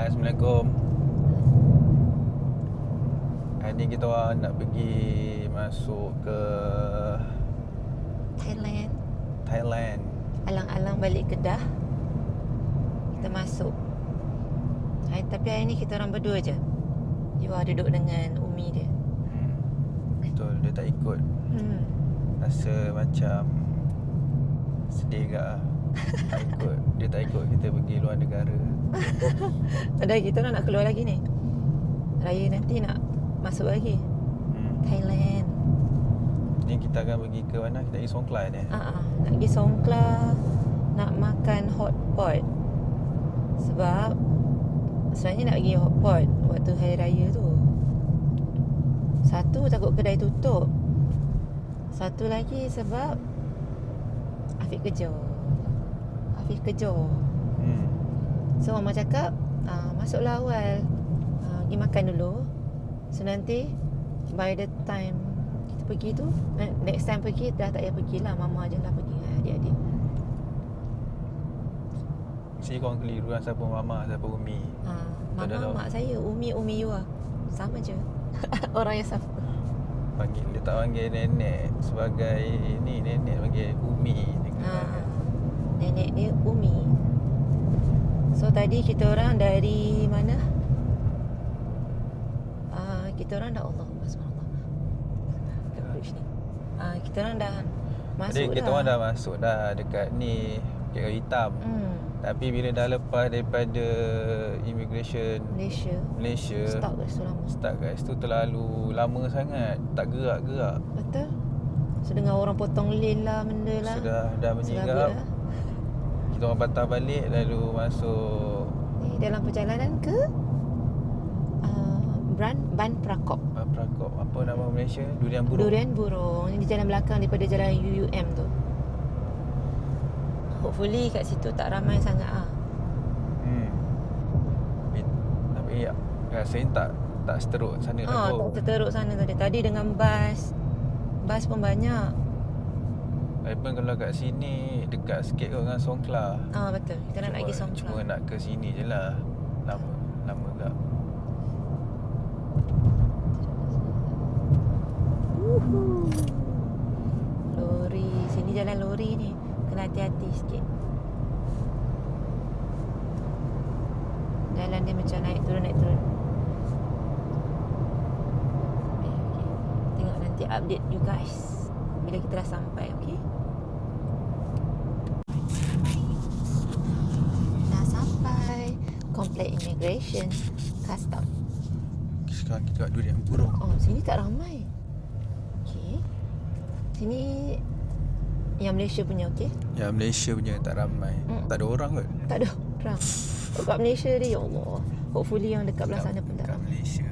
Assalamualaikum. Hari ni kita orang nak pergi masuk ke Thailand. Alang-alang balik Kedah. Kita masuk. Tapi hari ni kita orang berdua je. Yuah duduk dengan Umi dia. Betul, dia tak ikut. Rasa macam sedih ke lah. Tak ikut. Dia tak ikut kita pergi luar negara. Padahal kita orang nak keluar lagi ni. Raya nanti nak masuk lagi Thailand. Ni kita akan pergi ke mana? Kita pergi Songkla ni. Nak pergi Songkla, nak makan hot pot. Sebab sebenarnya nak pergi hot pot waktu hari raya tu. Satu, takut kedai tutup. Satu lagi sebab Afiq kerja. So mama cakap masuklah awal, pergi makan dulu. So nanti by the time kita pergi tu, next time pergi dah tak payah pergilah, mama je lah pergi dengan adik-adik. Mesti korang keliru kan, siapa mama, siapa Umi. Mama mak saya, Umi Yuah. Sama je. Orang yang sama. Dia tak panggil nenek sebagai ni, nenek panggil Umi. Nenek dia Umi. So tadi kita orang dari mana? Kita orang dah Allah kita orang dah masuk. Jadi kita orang dah masuk dah dekat ni Bukit Kayu Hitam. Tapi bila dah lepas daripada immigration Malaysia Stuck kat situ terlalu lama sangat. Tak gerak-gerak. Betul. So dengar orang potong lane lah, benda lah. Dah menyerap. Kita orang patah balik lalu masuk dalam perjalanan ke Ban Prakop. Apa nama Malaysia? Durian Burung. Ini di jalan belakang daripada jalan UUM tu. Hopefully kat situ tak ramai sangat Tapi rasanya tak seteruk sana tak seteruk sana tadi. Tadi dengan bas pun banyak. Lagipun kalau kat sini dekat sikit kot dengan Songkla. Betul. Kita nak pergi Songkla. Cuma nak ke sini je lah. Lama tak. Lori. Sini jalan lori ni. Kena hati-hati sikit. Jalan dia macam naik turun. Okay. Tengok nanti update you guys bila kita dah sampai, okay? Dah sampai Komplek Immigration Custom. Sekarang kita kat Durian Burung. Sini tak ramai. Okay. Sini yang Malaysia punya, okay? Yang Malaysia punya tak ramai. Tak ada orang kot. Tak ada orang. Kat Malaysia dia, ya Allah. Hopefully yang dekat belah sana pun tak ramai. Malaysia.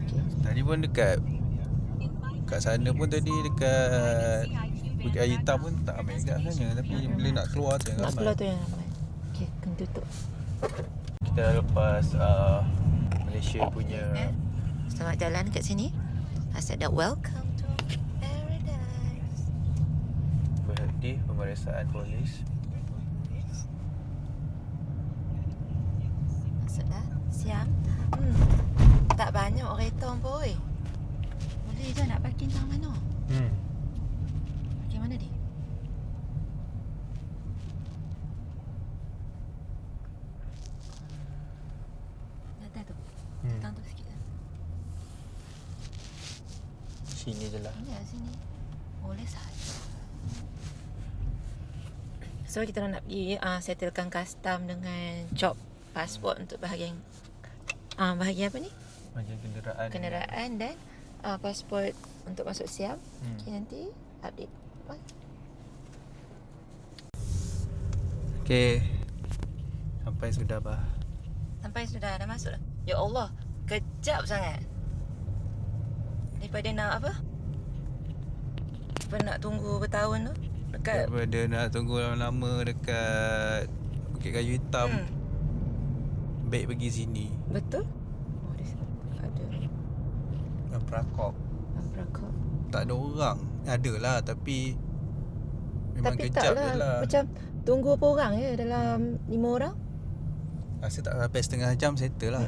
Okay. Tadi pun dekat sana pun tadi dekat Bukit Kayu Hitam pun tak ramai dekat sana. Tapi bila nak keluar tu yang ramai. Nak keluar tu yang ramai. Okay, kena tutup. Kita dah lepas Malaysia punya. Selamat jalan kat sini. Asyik dah welcome to paradise. Berhenti pemeriksaan polis. Masuk dah. Siap. Tak banyak kereta pun. Boleh je nak parking tang mana? Parking mana dia? Dah tu. Tang tu sikit lah. Sini je lah. Ya, sini. Boleh saja. So kita nak pergi settlekan custom dengan cop pasport untuk bahagian bahagian apa ni? Bahagian Kenderaan dan pasport untuk masuk Siam. Okay, nanti update. Okay. Sampai sudah Dah masuk dah. Ya Allah, kejap sangat. Daripada nak apa? Daripada nak tunggu bertahun tu dekat. Daripada nak tunggu lama-lama dekat Bukit Kayu Hitam. Baik pergi sini. Betul? Ada Prakop. Tak ada orang. Ada lah tapi memang tapi kejap taklah, je lah. macam tunggu berapa orang je dalam 5 orang? Rasa tak sampai setengah jam settle lah.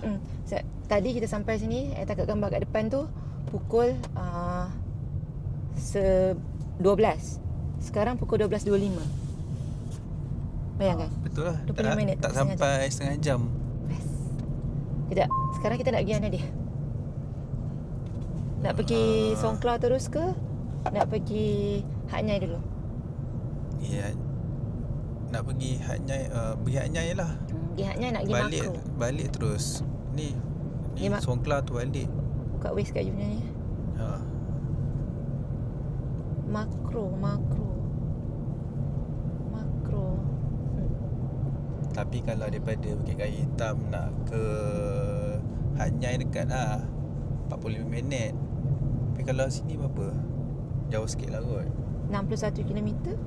Tadi kita sampai sini, takat gambar kat depan tu pukul 12. Sekarang pukul 12.25. Bayangkan. Betul lah. 25 minit. Tak sampai setengah jam. Best. Sekejap. Sekarang kita nak pergi mana dia? Nak pergi Songkla terus ke? Nak pergi Hat Nyai dulu? Ya. Nak pergi Hat Nyai. Pergi Hat Nyai lah. Pergi Hat Nyai nak pergi Makro. Balik terus. Ni Songkla tu balik. Buka waste kat you punya ni. Makro. Tapi kalau daripada Bukit Kayu Hitam nak ke Hat Nyai dekat lah, 45 minit. Tapi kalau sini berapa? Jauh sikit lah kot. 61 km.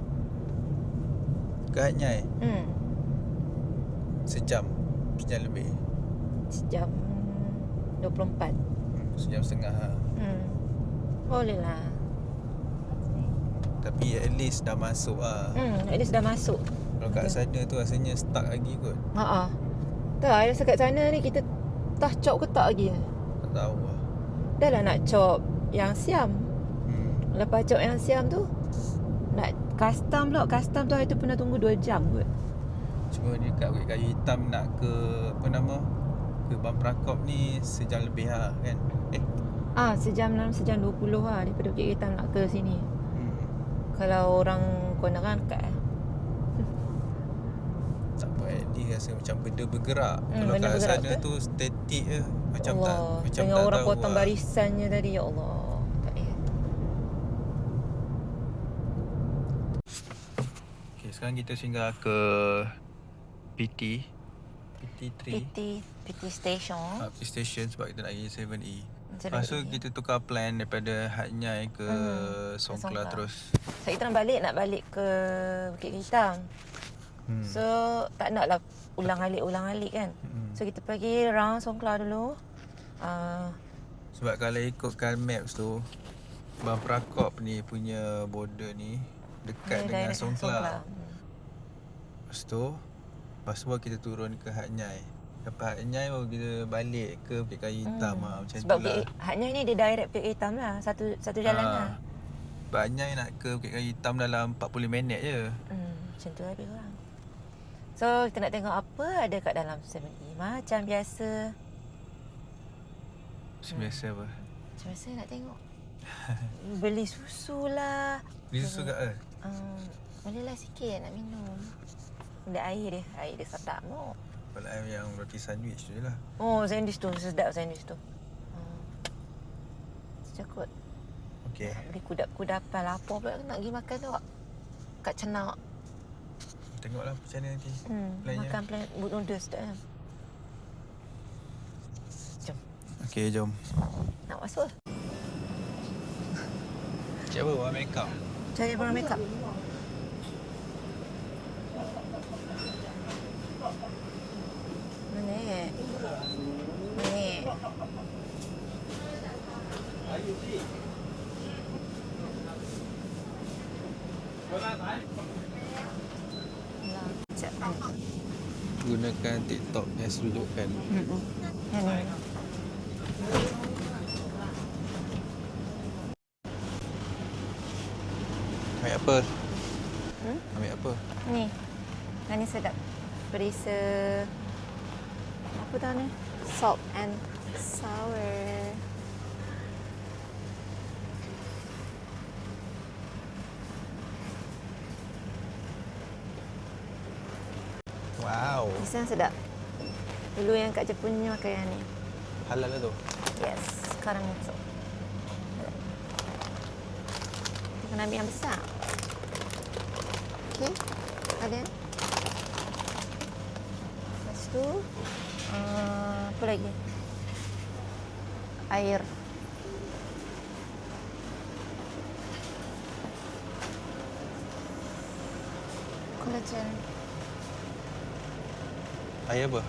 Ke Hat Nyai? Sejam lebih. Sejam 24. Sejam setengah lah. Boleh lah. Tapi at least dah masuk lah. At least dah masuk. Kalau kat sana tu rasanya stuck lagi kot. Tak, rasa kat sana ni kita dah chop ke tak lagi? Tak tahu lah. Dah lah nak chop yang Siam. Lepas chop yang Siam tu nak custom pula. Custom tu hari tu pernah tunggu 2 jam kot. Cuma dia kat Bukit Kayu Hitam nak ke ke Ban Prakop ni sejam lebih lah kan. Sejam 20 lah daripada Bukit Hitam nak ke sini. Kalau orang Kuantan kat tak apa, dia rasa macam benda bergerak. Kalau kat sana tu statik je. Macam Allah, tak macam dengan tak orang tahu potong barisannya tadi, ya Allah. Tak payah. Okay, sekarang kita singgah ke PT 3 PT Station. PT Station sebab kita nak pergi 7E. Lepas tu kita tukar plan daripada Hat Nyai ke Songkla terus. So kita nak balik ke Bukit Hitam. So tak nak lah ulang alik kan. So kita pergi round Songkla dulu. Sebab kalau ikutkan maps tu, Ban Prakop ni punya border ni dekat dengan Songkla. Lepas tu kita turun ke Hat Nyai. Lepas Hat Nyai baru kita balik ke Bukit Kayu Hitam macam sebab tu lah. Hat Nyai ni dia direct Bukit Hitam lah. Satu jalan lah. Hat Nyai nak ke Bukit Kayu Hitam dalam 40 minit je. Macam tu lebih kurang. So kita nak tengok apa ada kat dalam 7E. Macam biasa. Macam biasa apa? Macam biasa nak tengok. Beli susu lah. Beli susu kat mana? Boleh lah sikit nak minum. Ada air dia sedap no. Kalau yang roti sandwich tu je lah. Sandwich tu sedap sandwich tu. Secakut. Okey. Beli kudapan lapar pula nak pergi makan tu kat Cenak. Tengoklah macam mana nanti. Makan plan boot noodles tu kan. Jom. Okey, jom. Nak masuk? Cik apa? Warna makeup? Cari warna makeup. Mana? Ni. Gunakan TikTok as rujukan. Ini. Ambil apa? Ambil apa? Ni. Yang ni sedap. Perisa. Apa tau ni? Salt and sour. Wow. Pisang sedap. Dulu yang kat Jepun ni makan yang ni. Halal lah tu? Yes. Sekarang masuk. Kita kena ambil yang besar. Okey. Ada. Lepas tu. Apa lagi? Air. Collagen. Air apa?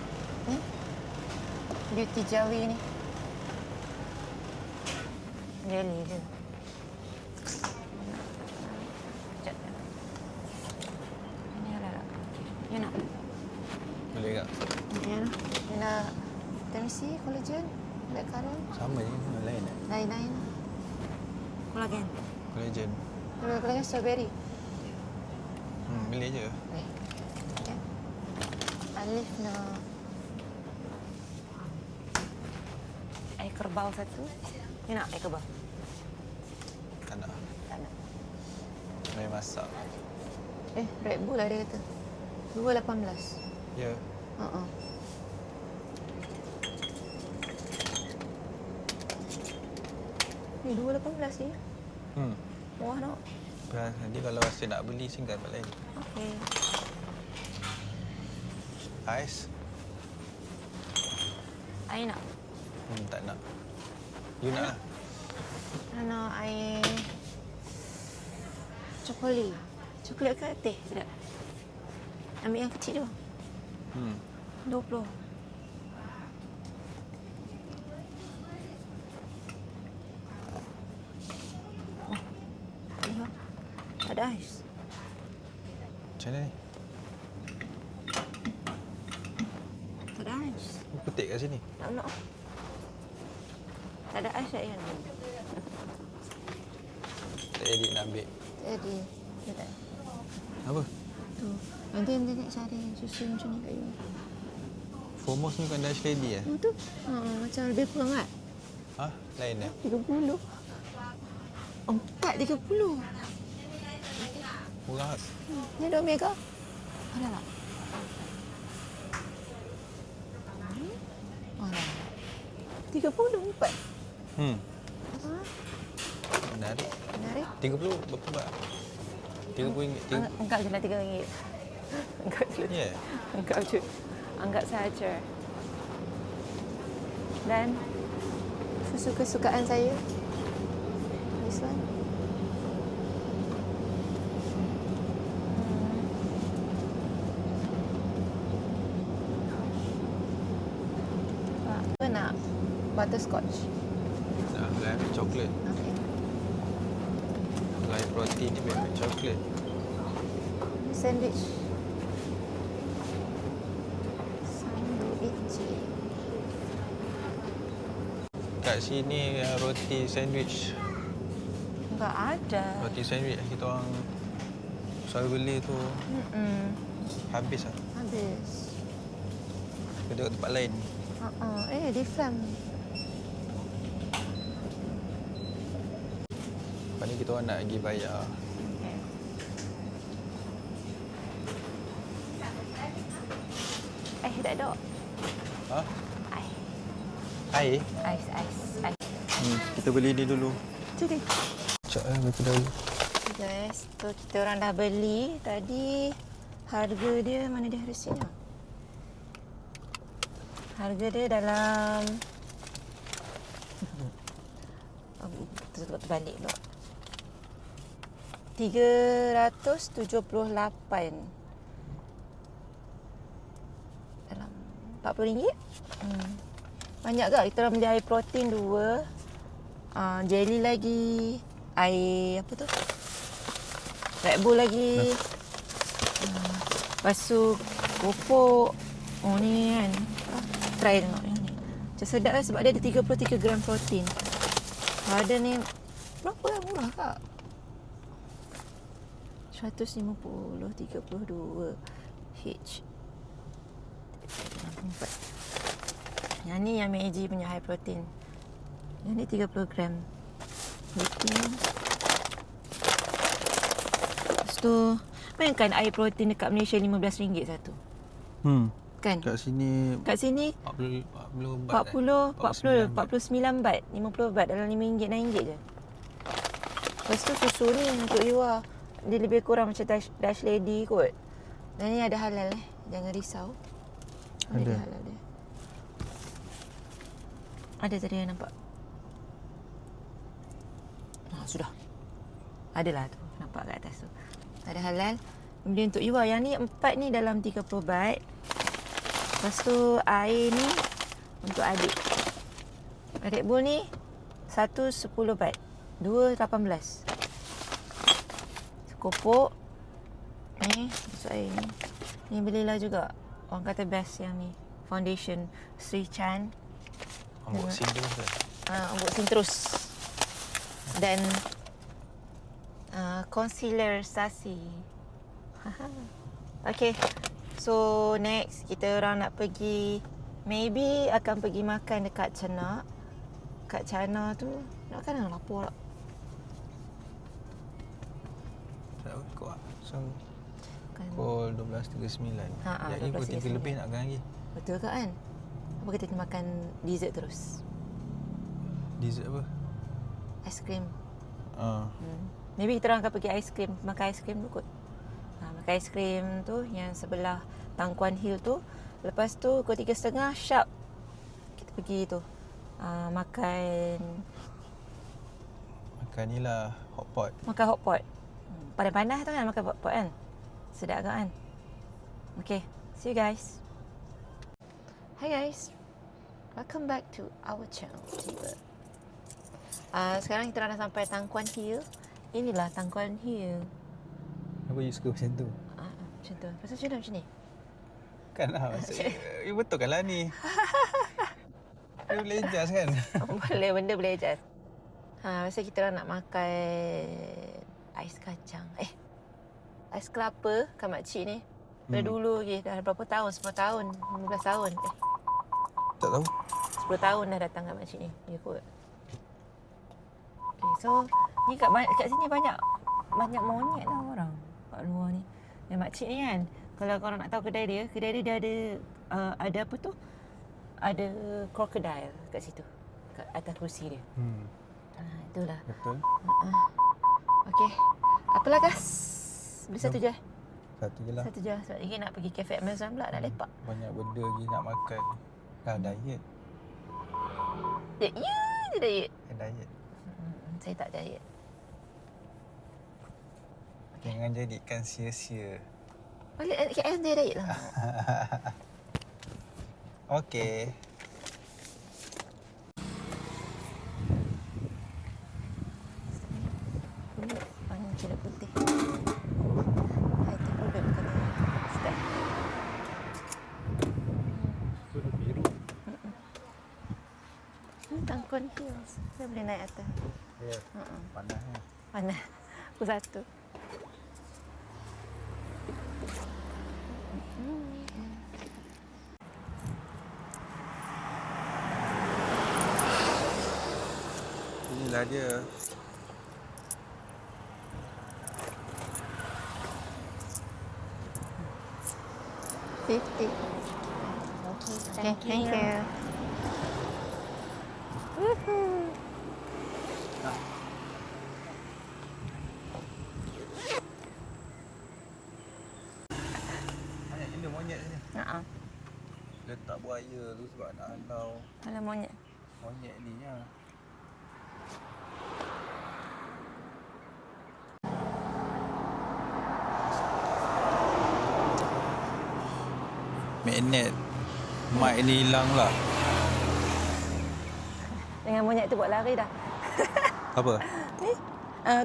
Ni. Beauty jelly ni. Jelly je. Sekejap. Ini ada tak? You nak? Boleh tak? Ya. Dia nak vitamin C, collagen, blackcurrant. Sama je, lain tak? Lain-lain. Collagen. Collagen. Collagen strawberry. Boleh je. Boleh. Okay. Alif nak air kerbau satu. Ni nak air kerbau? Tak nak. Tak nak. Main masak. Red Bull lah dia kata. 2.18. Ya. Ni 2.18 ni. Wah nak. Nanti kalau rasa nak beli, singkat tempat lain. Okey. Ais? Air nak? Tak nak. You nak lah. Nak air coklat. Coklat ke teh? Sedap. Ambil yang kecil tu. 20. Lihat. Tak ada ais. Macam mana ni? Tak ada ais. Petik kat sini. Tak nak. Tak ada ais tak yang ni. Tak jadi nak ambil. Jadi. Tak. Apa? Tu. Nanti nak cari susu macam ni kat you. Fomos ni bukan Dash Lady eh? Tu. Macam lebih kurang kan? Lain eh? 30. 4.30. Murah. Ni 2 mega. Ada tak? Ada. 34. Menarik. Menarik. 30 berapa baht? RM30. Anggap je lah RM3. Anggap je. Ya? Anggap je. Anggap saja. Dan susu kesukaan saya. This one. Apa nak? Butterscotch. Nah, lain coklat. Okay. Lain protein ni memang coklat. Sandwich. Sandwich. Kat sini roti sandwich. Enggak ada. Roti sandwich kita orang selalu beli tu habis lah. Habis. Kita tengok tempat lain. Di Flam. Lepas ni kita orang nak pergi bayar. Tak ada. Air? Ais. Kita beli ni dulu. Jadi. Sekejap berapa dahulu. Guys, tu kita orang dah beli. Tadi harga dia, mana dia resinya? Harga dia dalam terbalik pula. 378 dalam RM40. Banyak ke? Kita orang beli air protein 2, jelly lagi, air apa tu? Red Bull lagi. Lepas tu kopok. Oh ni kan. Try tengok yang ni. Macam sedap lah sebab dia ada 33 gram protein. Ada ni berapa lah, murah kak? 150, 32 H. Yang ni yang Meiji punya high protein. Yang ni 30 gram protein. Lepas tu bayangkan air protein dekat Malaysia RM15 satu. Kan? Kat sini 40 baht. 49 baht, 50 baht dalam RM5 RM6 je. Lepas tu susu ni untuk you lah. Dia lebih kurang macam Dash Lady kot. Dan ni ada halal Jangan risau. Ada halal dia. Ada tadi yang nampak. Sudah. Adalah tu. Nampak kat atas tu. Ada halal. Kemudian untuk you lah. Yang ni 4 ni dalam 30 baht. Lepas tu air ni untuk adik. Red Bull ni 1 10 baht. 2 18. Kopok. Ni masuk air ni. Ni belilah juga Orang kata best yang ni. Foundation Sri Chan. Unboxing terus kan? Unboxing terus. Dan concealer Stasi. Okay. So next kita orang nak pergi, maybe akan pergi makan dekat Cenak. Kat China tu nak makan apa lapar tak? Tak kuat. So Kan. pukul 12.39. Jadi pukul 3 lebih nak makan lagi. Betul ke kan? Apa kita makan dessert terus? Dessert apa? Aiskrim. Maybe kita orang akan pergi aiskrim, makan aiskrim dulu kot. Makan aiskrim tu yang sebelah Tan Kuan Hill tu. Lepas tu pukul 3.30 sharp kita pergi tu. Makan ni lah hotpot. Makan hotpot. Panas-panas tu kan makan hotpot kan. Sedap kan? Okay, see you guys. Hi guys. Welcome back to our channel. Sekarang kita dah sampai Tan Kuan Hill. Inilah Tan Kuan Hill. Apa you suka macam tu? Macam tu. Pasal macam ni? Kan lah maksudnya. You betul kan lah ni. You boleh adjust kan? Boleh, benda boleh adjust. Masa kita orang nak makan ais kacang. Ais kelapa kan makcik ni. Dah dulu lagi. Dah berapa tahun? 10 tahun? 15 tahun? Tak tahu. 10 tahun dah datang kat makcik ni. Ya kot. Okay, so ni kat sini banyak monyet lah orang kat luar ni. Dan makcik ni kan, kalau korang nak tahu kedai dia ada apa tu? Ada crocodile kat situ. Kat atas kerusi dia. Itulah. Betul. Okey. Apalah guys? Beli satu je. Satu je lah. Satu je. Sebab lagi nak pergi Cafe Amazon pula, nak lepak. Banyak benda lagi nak makan. Dah diet. Ya, dia diet. Diet. Saya tak diet. Jangan jadikan sia-sia. Balik KL dia diet lah. Okey. Panggil cedek putih. Itu produk kena sedap. Sudah biru. Tan Kuan Hills. Saya boleh naik atas. Ya. Panas kan? Panas. Pukul 1. Inilah dia. $50. Okay, thank you. Woohoo. Banyak jenis monyet ni. Letak buaya tu sebab nak halau Alah monyet. monyet ni ya. Magnet mic ni hilang lah. Dengan monyet tu buat lari dah. Apa? Ni,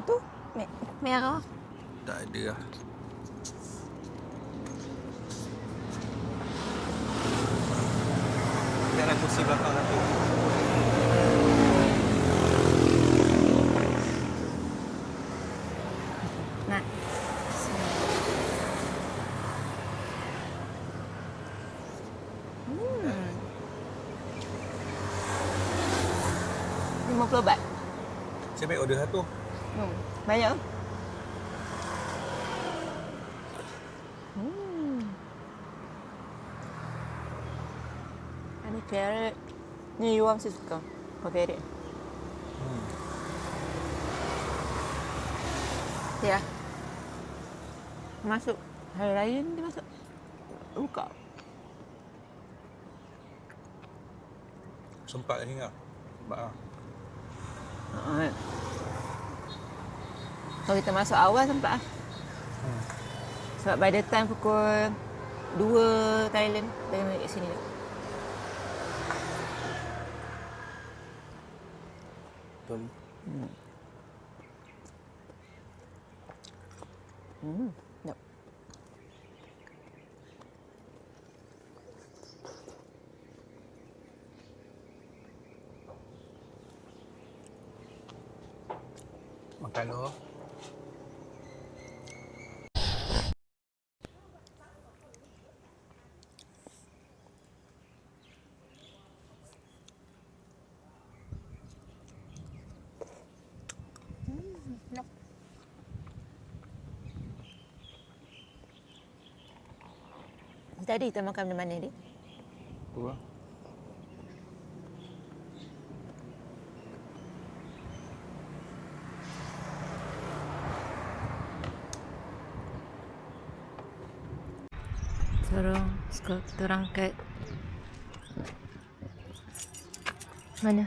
tu merah. Tak ada lah. Kita ada kursi belakang satu. Nah. $50. Saya baik order satu. Banyak. Ini carrot. Ni Yuam saya suka. Kau carrot. Ya. Masuk. Hari Raya ni dia masuk. Buka. Sempat lagi tak? Sempat lah. Kalau kita masuk awal sempat lah. Sebab by the time pukul 2 Thailand, kita kena kat sini. Betul. Yep. makan dulu. Tadi kita makan mana ni? Tu lah. Terang kat mana?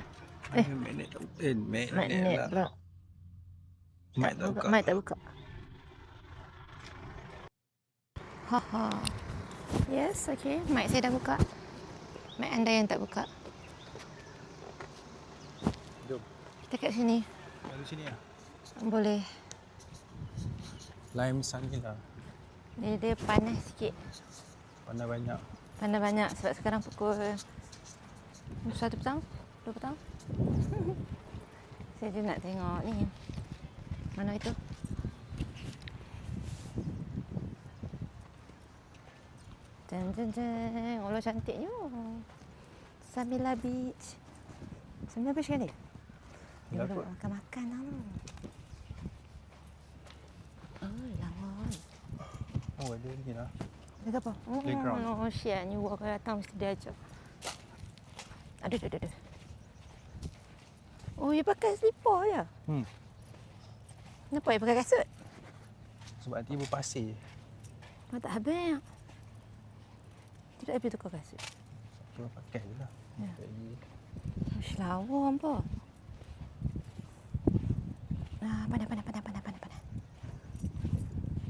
Magnet tak buka. Magnet lah. pula. Mic tak buka. Mic tak buka. Haha. Yes, okay. Mic saya dah buka. Mic anda yang tak buka. Jom. Kita kat sini. Lalu sini lah. Boleh. Lime sun ni lah. Dia panas sikit. Pandai banyak. Panas banyak sebab sekarang pukul 1 petang, 2 petang. Saya je nak tengok ni. Mana itu? Allah cantiknya. Samila Beach. Samila Beach kan dia? Dia Takut. makan-makan lah. Oh, lawan. Oh, ada ni lah. Dia apa? Playground. Oh, shit. Ni walk datang mesti dia ajak. Aduh. Oh, you pakai slipper je? Kenapa you pakai kasut? Sebab nanti berpasir. Tak habis. Tidak habis tukar kasut. Cuma pakai je lah. Ya. Lagi. Ish, lawa apa? Panas.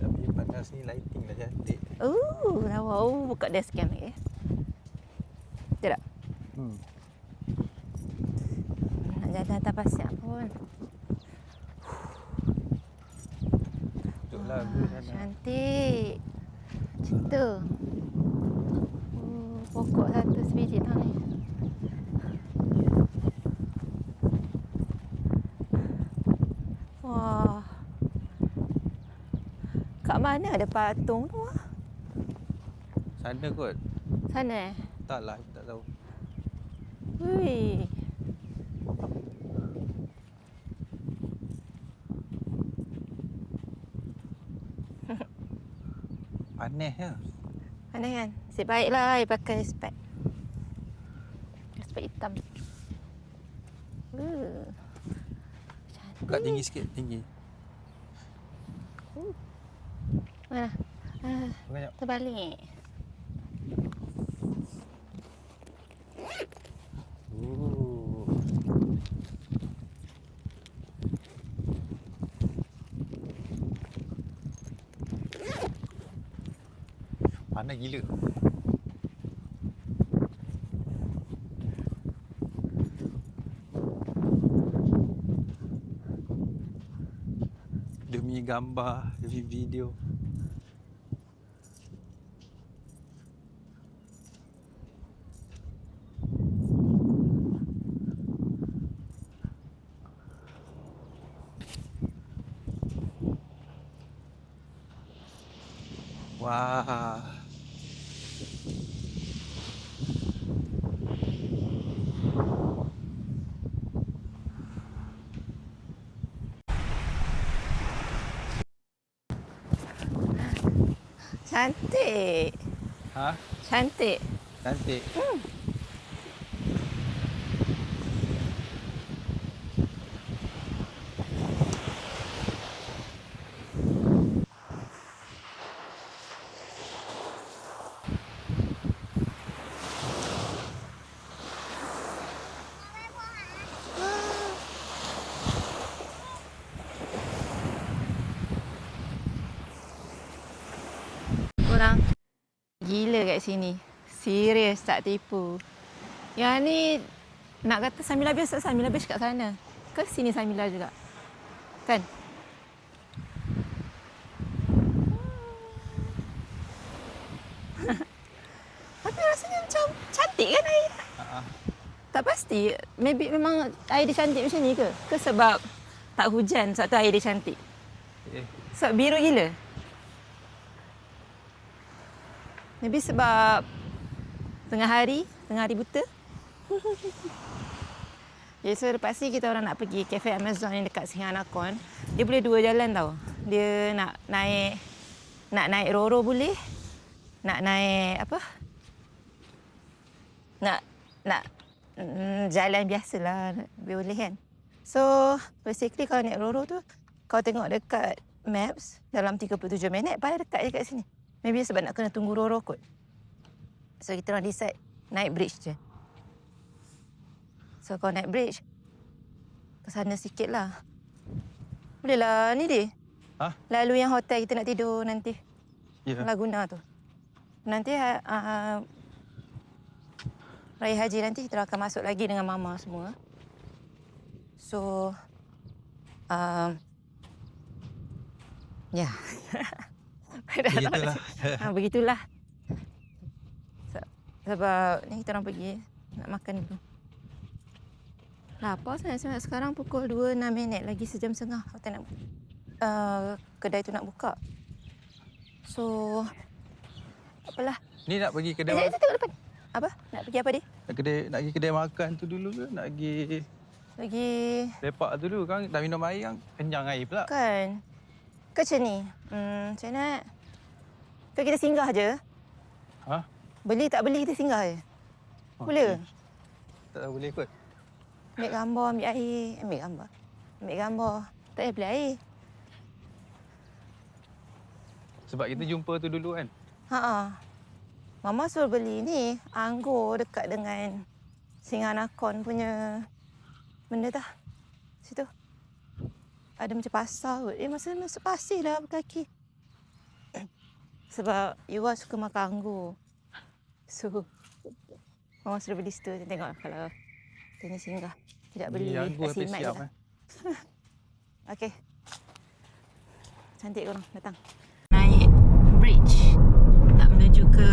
Tapi panas ni lighting dah cantik. Lawa. Buka dashcam lagi. Tidak? Nak jalan atas pasir pun. Duduk lagu sana. Cantik. Cinta. Pokok satu sebiji tau ni. Wah. Kat mana ada patung tu? Sana kot. Sana Tak lah, tak tahu. Ui. Panas ya. Panas kan? Nasib baiklah I pakai spek. Spek hitam. Cantik. Buka tinggi sikit, tinggi. Mana? Banyak. Terbalik. Panas gila. Demi gambar, demi video. Wah. Cantik. Ha? Cantik. Cantik. Korang gila kat sini. Serius, tak tipu. Yang ni nak kata Samila Beach tak Samila Beach kat sana. Ke sini Samila juga. Kan? Tapi rasanya macam cantik kan air? Tak pasti. Maybe memang air dia cantik macam ni ke? Ke sebab tak hujan, sebab tu air dia cantik. Sebab biru gila. Maybe sebab tengah hari buta. Okay, so lepas ni kita orang nak pergi Cafe Amazon yang dekat Singanakon. Dia boleh dua jalan tau. Dia nak naik Roro boleh. Nak naik apa? Nak jalan biasalah boleh kan. So basically kalau naik Roro tu, kau tengok dekat maps dalam 37 minit paling dekat je kat sini. Maybe sebab nak kena tunggu Roro kot. So kita orang decide naik bridge je. So kau naik bridge ke sana sikit lah. Boleh lah ni dia. Ha? Lalu yang hotel kita nak tidur nanti. Ya. Laguna tu. Nanti Raya Haji nanti kita akan masuk lagi dengan mama semua. So ya. Begitulah. Begitulah. Sebab ni kita orang pergi nak makan dulu. Lapar sangat sekarang pukul 2:06 lagi sejam setengah hotel nak kedai tu nak buka. So apalah. Ni nak pergi kedai. Kita tengok depan. Apa? Nak pergi apa dia? Nak pergi kedai makan tu dulu ke? Nak pergi lepak tu dulu kan? Dah minum air kan? Kenyang air pula. Kan. Ke macam ni. Macam mana? Ke kita singgah je? Ha? Beli tak beli kita singgah je. Boleh ke? Tak tahu boleh kot. Ambil gambar, ambil air. Ambil gambar. Tak payah beli air. Sebab kita jumpa tu dulu kan? Ha. Mama suruh beli ni anggur dekat dengan Singanakon punya benda dah. Situ. Ada macam pasar kot. Masa masuk pasir lah berkaki. Sebab Iwa suka makan anggur. So, Mama suruh beli situ. Tengok kalau kita ni singgah. Tidak beli anggur nasi habis mat siap lah. Okey. Cantik korang datang. Naik bridge. Nak menuju ke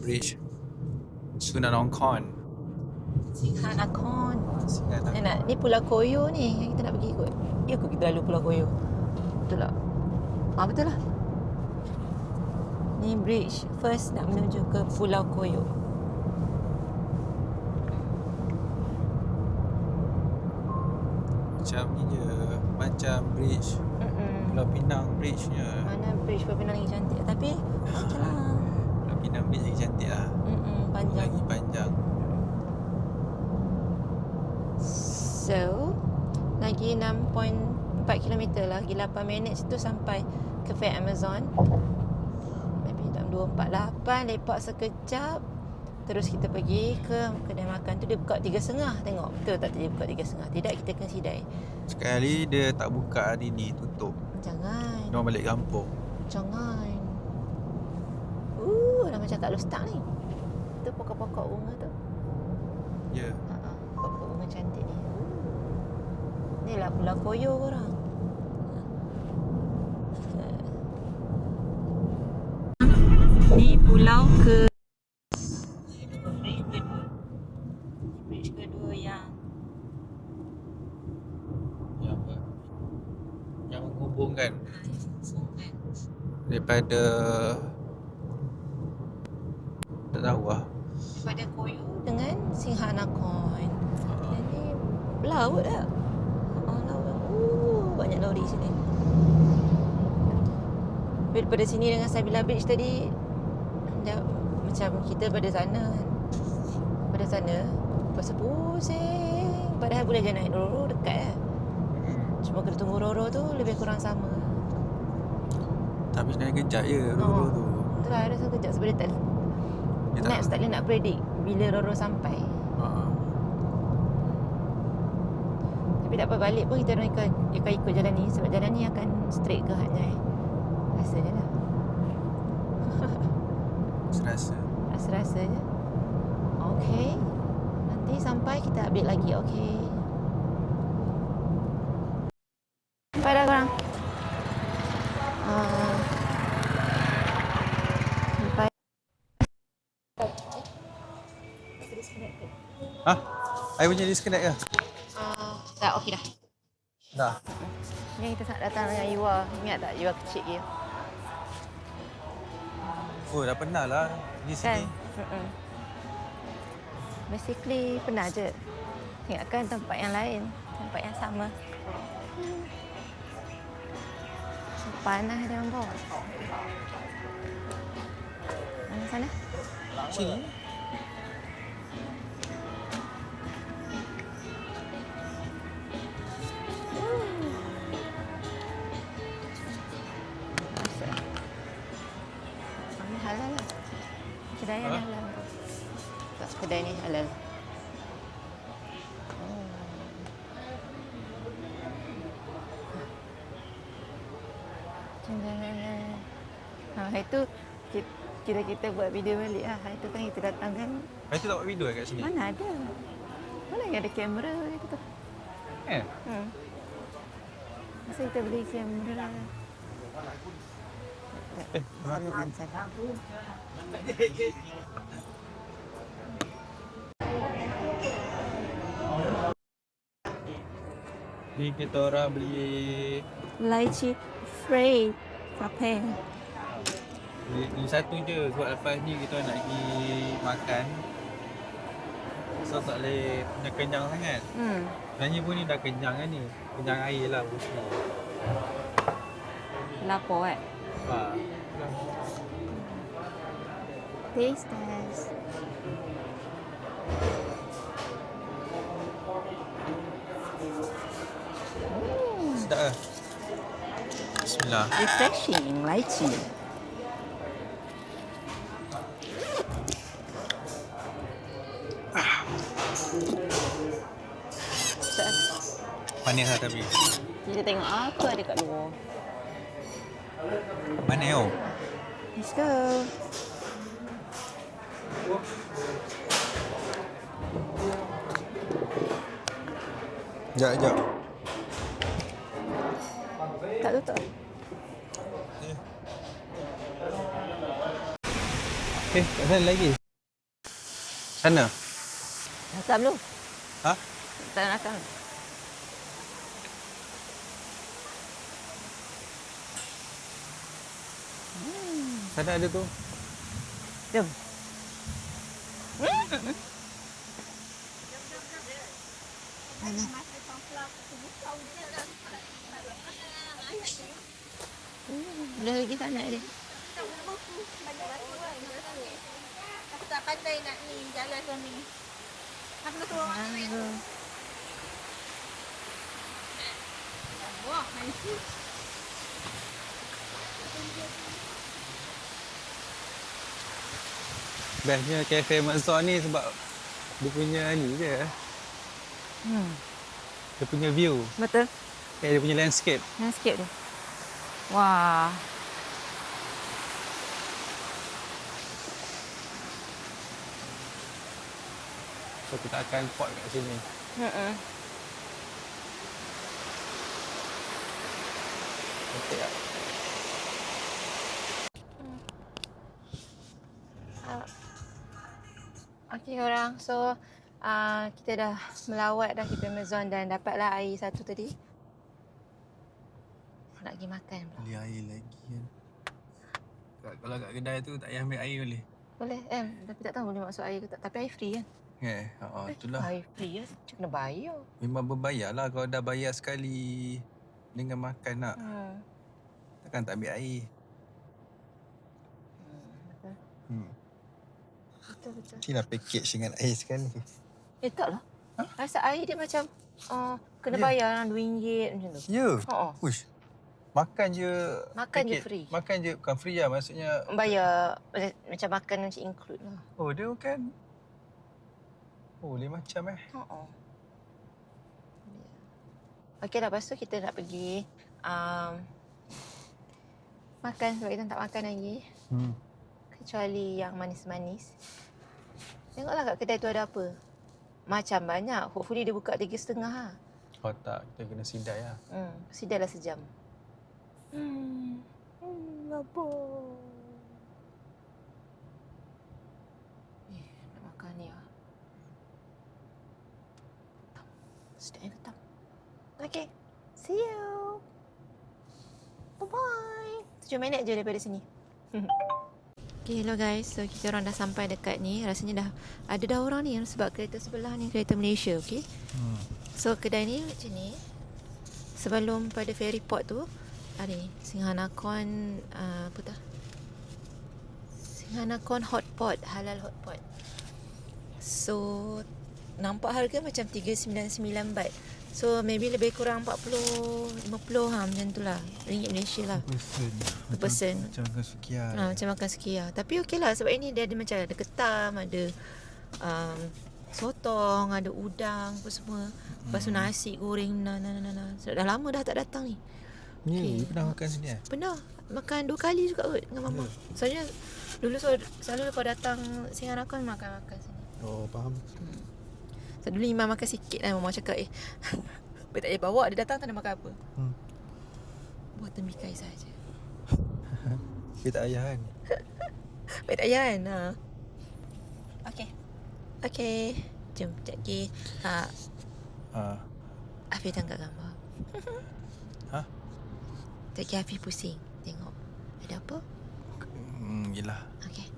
Bridge Singanakon. Singanakon. Ni Pulau Koyo ni yang kita nak pergi kot. Ya kot kita lalu Pulau Koyo. Betul tak? Betul lah. Ni bridge first nak menuju ke Pulau Koyo. Macam ni je. Macam bridge Pulau Pinang bridge-nya. Mana bridge Pulau Pinang lagi cantik. Tapi okey lah. Pulau Pinang bridge lagi cantik lah. Panjang. Lagi panjang. So, lagi 6.4 km lah. Lagi 8 minit situ sampai Cafe Amazon. Maybe dalam 2.48. Lepak sekejap. Terus kita pergi ke kedai makan tu. Dia buka 3.30. Tengok betul tak dia buka 3.30. Tidak, kita kena sidai. Sekali dia tak buka hari ni, tutup. Jangan. Dia orang balik kampung. Jangan. Dah macam kat Lustang ni. Tu pokok-pokok bunga tu. Ya. Pokok bunga cantik ni. Ni lah Pulau Koyo korang. Ni pulau ke bridge kedua yang apa? Yang menghubungkan daripada tak tahu lah. daripada Koyo dengan Singanakon. Ini laut dah. Laut. Banyak lori sini. Daripada sini dengan Sabila Beach tadi dah macam kita pada sana. Pada sana pasal pusing. Padahal boleh je naik Roro dekat lah. Cuma kena tunggu Roro tu lebih kurang sama. Tapi sebenarnya kejap je Roro tu. Betul lah, rasa kejap sebab dia Maps tak boleh nak predict bila Roro sampai. Tapi tak apa, balik pun kita orang ikut jalan ni. Sebab jalan ni akan straight ke Hatnyai. Rasa je lah. Rasa-rasa je. Okey. Nanti sampai kita update lagi, okey. Sampai dah korang. Sampai. Ha? I punya disconnect ke? Dah okey dah. Dah. Ni kita datang dengan Iwa. Ingat tak Iwa kecil dia? Oh, dah pernah lah di Kan? sini. Basically pernah je. Ingatkan tempat yang lain, tempat yang sama. Panas dia orang bawa. Mana sana? Sini. Ini halal lah. Kedai yang halal. Tak, kedai ni halal. Itu kita buat video balik lah. Itu kan kita datang kan. Itu tak buat video kat sini? Mana ada? Mana yang ada kamera itu tu? Masa kita beli kamera. Ni kita orang beli Lychee free frappe. beli satu je sebab lepas ni kita nak pergi makan. So tak boleh nak kenyang sangat. Sebenarnya pun ni dah kenyang kan ni. Kenyang air lah mostly. Lapor kan? Ha. Taste test. Sedap lah. Bismillah. Refreshing lychee. Manis lah tapi. Kita tengok apa ada kat luar. Manis tau. Let's go. Sekejap. Tak tutup. Kat sana lagi. Sana? Nakam lu. Ha? Tak nakam. Sana ada tu. Jom. Dah lagi sana dia. Aku tak pandai nak ni jalan kau ni. Aku nak keluar ni. Wah, manis. Bestnya kafe Amazon ni sebab dia punya ni je. Dia punya view. Betul. Dia punya landscape. Landscape dia. Wah. So kita akan pot kat sini. Okey tak? Okey korang. So kita dah melawat dah kita Amazon dan dapatlah air satu tadi. Nak pergi makan pula. Beli air lagi kan. Kalau kat kedai tu tak payah ambil air boleh. Boleh tapi tak tahu boleh masuk air ke tak. Tapi air free kan? Itulah. Air free ya, macam kena bayar. Memang berbayar lah kalau dah bayar sekali dengan makan nak. Takkan tak ambil air. Betul. Betul. Inilah package dengan air sekali. Taklah. Rasa air dia macam kena bayar RM2 macam tu. Ya? Uish. Makan je. Makan je free. Makan je bukan free lah maksudnya. Bayar macam makan macam include lah. Oh dia bukan. Oh lain macam Okey dah, lepas tu kita nak pergi makan sebab kita tak makan lagi. Kecuali yang manis-manis. Tengoklah kat kedai tu ada apa. Macam banyak. Hopefully dia buka 3.30 lah. Oh tak, kita kena sidai lah. Sidai lah sejam. Apa? Nak makan ni lah. sedapnya ketam. Okay. See you. Bye-bye. 7 minit je daripada sini. Okay, hello guys. So, kita orang dah sampai dekat ni. Rasanya dah ada orang ni sebab kereta sebelah ni kereta Malaysia, okay? So, kedai ni macam ni. Sebelum pada ferry port tu, ada ni. Singhanakon, apa tak? Singhanakon hotpot, halal hotpot. So, nampak harga macam 399 baht. So maybe lebih kurang 40, 50 macam tu lah. Ringgit Malaysia lah. Per person. Macam makan sukiah. Macam makan sukiah. Tapi okey lah sebab ini dia ada macam ada ketam, ada sotong, ada udang apa semua. Lepas tu nasi goreng So, dah lama dah tak datang ni. You pernah makan sini Pernah. Makan 2 kali juga kot dengan mama. Soalnya dulu selalu kalau datang Singhanakon makan sini. Oh, faham. So dulu Imam makan sikit lah. Mama cakap tak payah bawa. Dia datang tak nak makan apa. Buat tembikai saja. Dia tak payah kan. Baik tak payah kan. Okay. Jom sekejap lagi. Hafiz tangkap gambar. Sekejap lagi Hafiz pusing. Tengok ada apa. Yelah. Okay.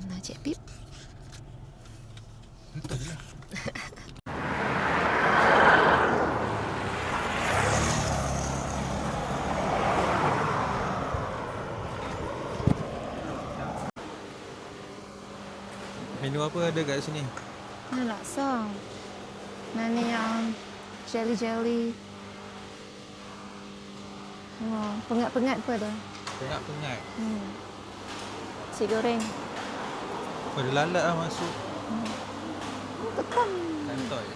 Nak cek Pip. Betul je lah. Menu apa ada kat sini? Ni laksa. Ni yang jelly. Pengat-pengat pun ada. Pengat-pengat. Nasi goreng. Ada lalat lah masuk. Ketam. Kantoi.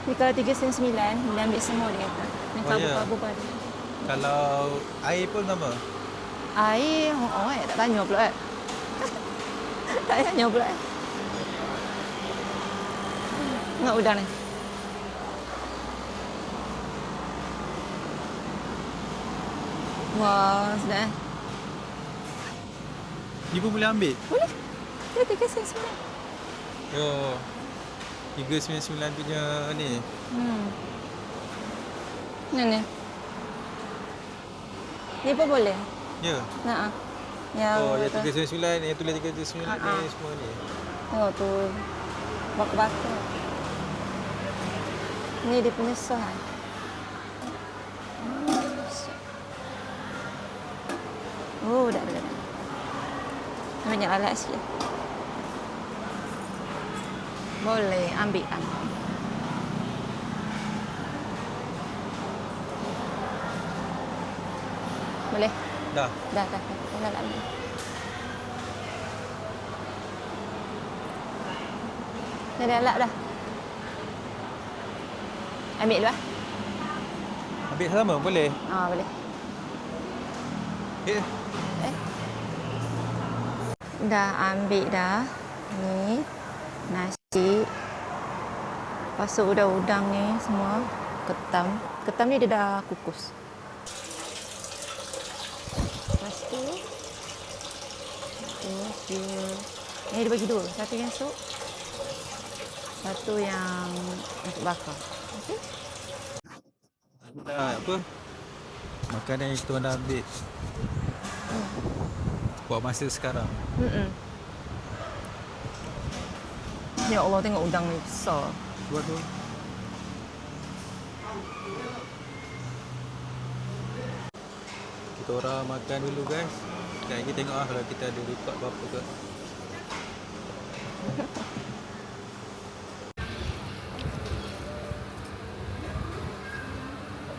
Ni kalau 399, boleh ambil semua dia kata. Ni kabur-kabur pada. Kalau air pun sama? Air, tak tanya pula tak tanya pula Tengok udang ni. Wah, sedap. Ni pun boleh ambil? Boleh. Dia 399. Oh, 399 punya ni. Ni. Ni pun boleh. Ya? Nak. Yang yang 399, yang tulis 399 ni semua ni. Tengok tu. Bakar-bakar. Ni dia punya sos. Oh, dah. Banyak alat sikit. Boleh ambil. Boleh? Dah. Dah. Dah ambil. Dah ada alat dah. Ambil dulu lah. Ambil sama boleh? Boleh. Dah ambil dah. Ni nasi. Lepas tu udang-udang ni semua. Ketam ni dia dah kukus. Lepas tu dia bagi 2. Satu yang sup, satu yang untuk bakar. Okey. Dah apa? Makanan yang kita dah ambil. Buat masa sekarang. Ya Allah, tengok udang ni besar. Buat tu. Kita orang makan dulu guys. Sekejap lagi tengok kalau kita ada record apa-apa ke.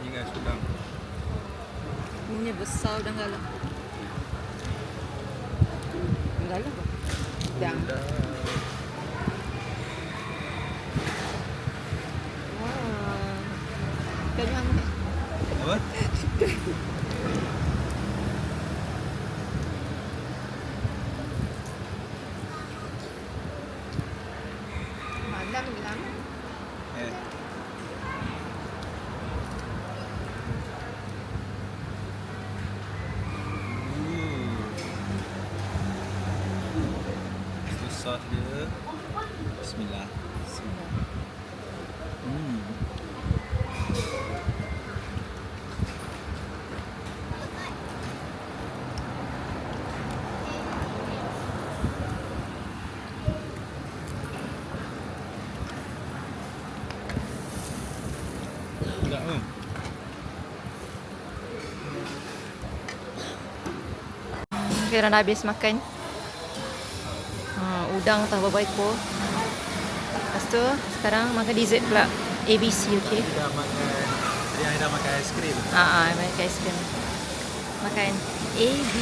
Ni guys udang. Ini besar udang galah. Udang galah apa? Udang. Kenyang ni. Apa? Malam bilang. Sos dia. Bismillah. Kita dah habis makan. Udang tambah baiko. Lepas tu sekarang makan dessert pula. ABC, okey. Dah makan. Yang dah makan aiskrim. Makan aiskrim. Makan ABC.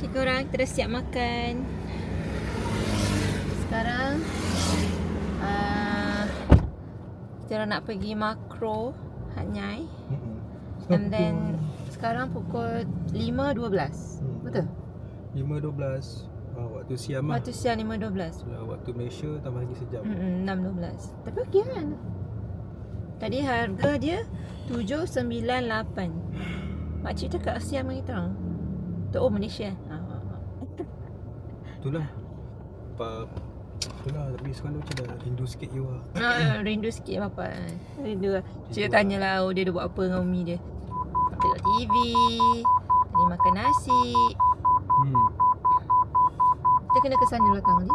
Okay, korang, kita dah siap makan. Sekarang kita nak pergi makro Hatnyai. And then sekarang pukul 5.12. Betul? 5.12. Waktu siang lah. Waktu siang 5.12. Waktu Malaysia tambah lagi sejam. 6.12. Tapi okey kan? Tadi harga dia 798. Makcik cakap siang bagi kita orang. Oh, Malaysia. Itulah. Itulah, tapi sekarang macam dah rindu sikit you lah. Rindu sikit bapak. Rindu lah. Cik tanyalah dia buat apa dengan umi dia. Tengok TV. Tadi makan nasi. Kita kena ke sana belakang ni.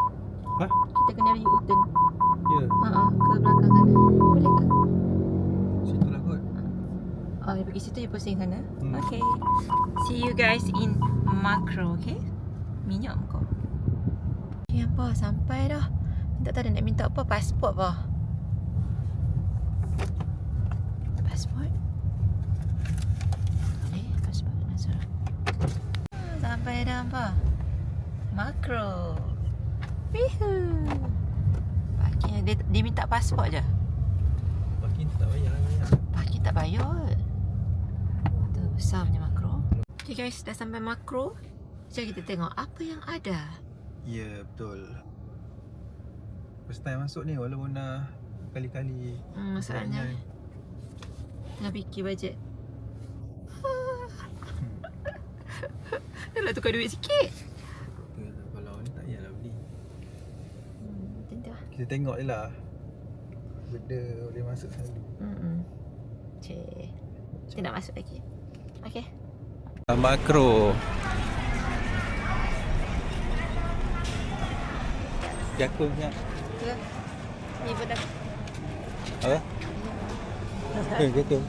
Ha? Kita kena U-turn. Ya. Ke belakang sana. Boleh tak? Situ lah kot. Dia pergi situ, dia pusing sana. Okay. See you guys in Makro, okay? Minyak kau. Okay, apa? Sampai dah. Tak tahu nak minta apa. Pasport apa? Pasport? Pasport. Sampai dah apa? Makro. Wihoo. Parking dia minta pasport je. Parking tak payah. Parking tak bayar. Tu besar punya Makro. Okay guys, dah sampai Makro. Jom kita tengok apa yang ada. Ya, betul. First time masuk ni walaupun dah kali-kali. Masalahnya tengah fikir bajet. Dah tukar duit sikit. Kalau ni tak payahlah beli. Tentu lah. Kita tengok je lah. Benda boleh masuk selalu. Cik. Kita nak masuk lagi. Okay. Makro. Jakun punya. Ya. Ni bedak. Apa? Gitu.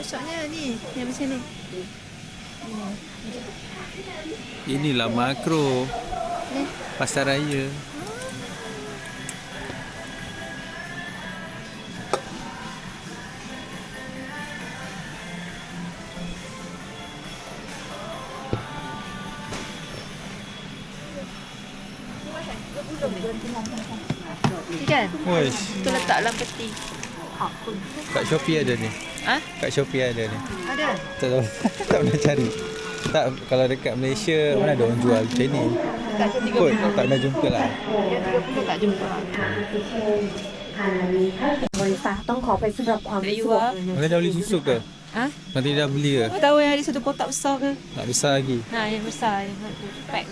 Shopnya ni. Yang macam ni. Inilah Makro. Pasar Raya. Kan? Wesh. Tu letak dalam peti. Kat Shopee ada ni. Ha? Kat Shopee ada ni. Ada? Tak tahu. Tak pernah cari. Tak, kalau dekat Malaysia mana ada orang jual macam ni. Tak ada 30. Kot tak pernah jumpa lah. Dia 30 tak jumpa. บริษัทต้องขอไปสำหรับความสะดวก Nanti dah beli susu ke? Ha? Nanti dah beli ke? Kau tahu yang ada satu kotak besar ke? Nak besar lagi? Yang besar yang satu pack.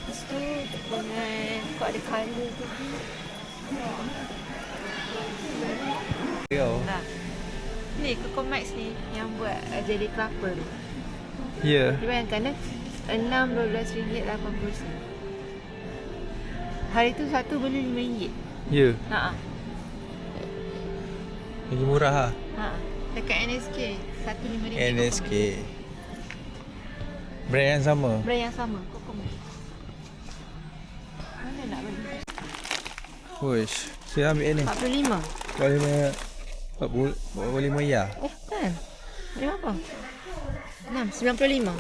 Lepas tu dengan kau ada colour tu. Nah. Ni Coco Max ni yang buat jelly kelapa tu. Ya. Dia bayangkan RM6.12.80. Hari tu satu beli RM5. Ya. Lagi murah lah. Dekat NSK satu RM5. NSK. Brand yang sama. Brand yang sama, Coco Max. Mana nak beli? Wish. Saya ambil ni. 45. Boleh meriah. Kan? Boleh apa? 95.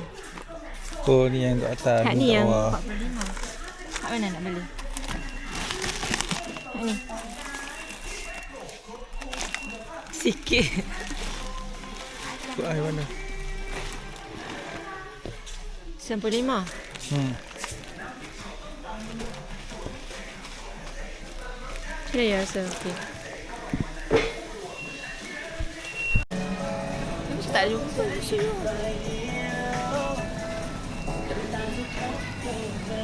Oh ni yang kat atas. Hak Ni ni kat yang bawah. 45. Hak mana nak beli? Hak ni. Sikit. Tu ai mana? 95. Macam mana rasa? Okey. Macam tak jumpa.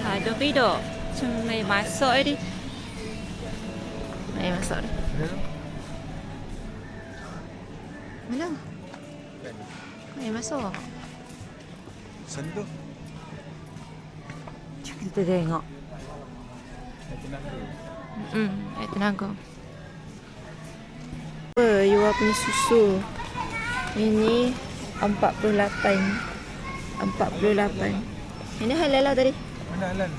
Ada video. Macam mai masuk tadi. Mai masuk dah. Mana? Mai masuk. Sentuh. Kita tengok. Air tenaga. Yuwa punya susu. Ini 48. Ini halal lah tadi. Mana halal?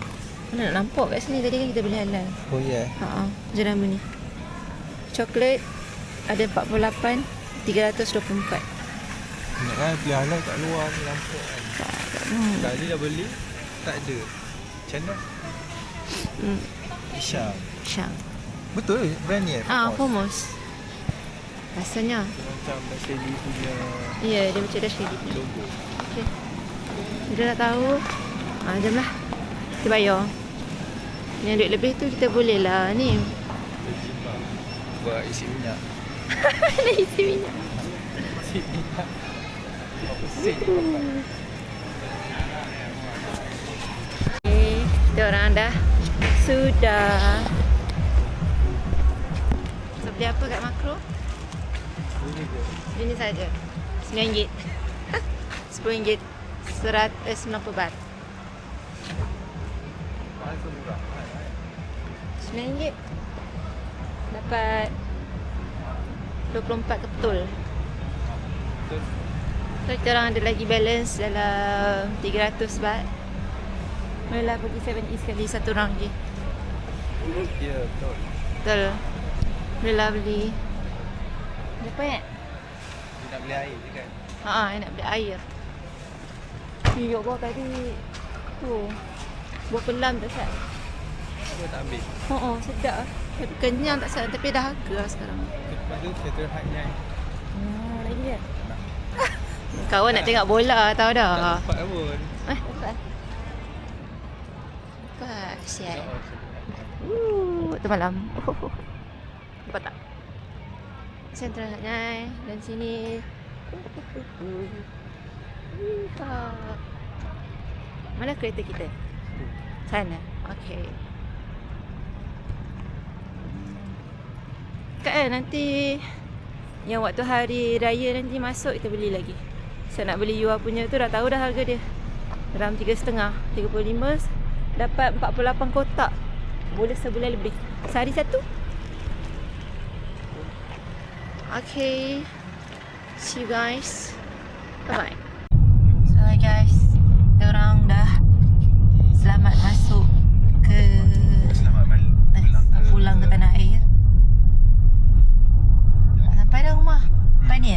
Mana nak nampak kat sini tadi kan kita beli halal. Oh ya. Haa, jenama ni. Coklat ada 48, 324. Nak kan beli halal kat luar ni nampak kan. Tadi dah beli, tak ada. Macam mana? Syam. Betul brand ni Pomos. Rasanya. Macam Mercedes punya Ya, dia macam dah shady. logo. Okey. Kita nak tahu. Jom lah. Kita bayar. Yang duit lebih tu kita boleh lah ni. Buat isi minyak. Nak isi minyak. Isi minyak. Apa sih? Okay, kita orang dah sudah. So, beli apa kat Makro? Ini saja. RM9. RM10. 190 baht. RM9. Dapat 24 ketul. So kita orang ada lagi balance dalam 300 baht. Mula pergi 7 sekali satu orang je. Ya, betul. Betul. Mula beli. Apa ya? Dia nak beli air je kan? Nak beli air. Ya Allah tadi tu. Buah pelam tak sat. Apa tak ambil? Sedap lah. Tapi kenyang tak sat tapi dah harga lah sekarang. Lepas tu saya terhadnya. Lagi kan? Kawan nak tengok bola tahu dah. Tak dapat pun. Dapat. Dapat. Sial. Waktu malam. Dapat tak? Sentral Nyai dan sini. Mana kereta kita? Sana. Okey. Kan nanti yang waktu hari raya nanti masuk kita beli lagi. Saya nak beli Yuwa punya tu dah tahu dah harga dia. Dalam 3.5, 35 dapat 48 kotak. Boleh sebulan lebih. Sehari satu. Okay. See you guys. Bye-bye. So guys, kita orang dah selamat masuk ke pulang ke tanah air. Dah sampai dah rumah. Apa ni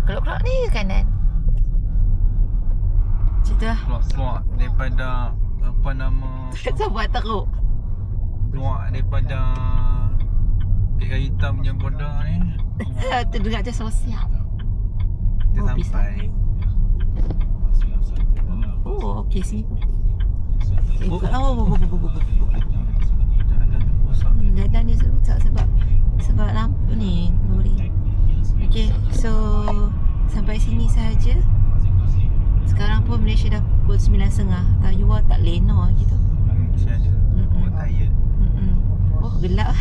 kelok-kelok ni ke kanan? Macam tu lah. Keluar daripada apa nama? Tak buat teruk. Keluar daripada Kek Hitam punya border ni. Tu dengar macam sosial. Kita sampai. Oh, okey sini. Jalan dia susah sebab lampu ni lori. Okey, so sampai sini sahaja. Sekarang pun Malaysia dah pukul 9.30. Tak Yuwa tak lena gitu. Macam ada. Oh, tired. Oh, gelap.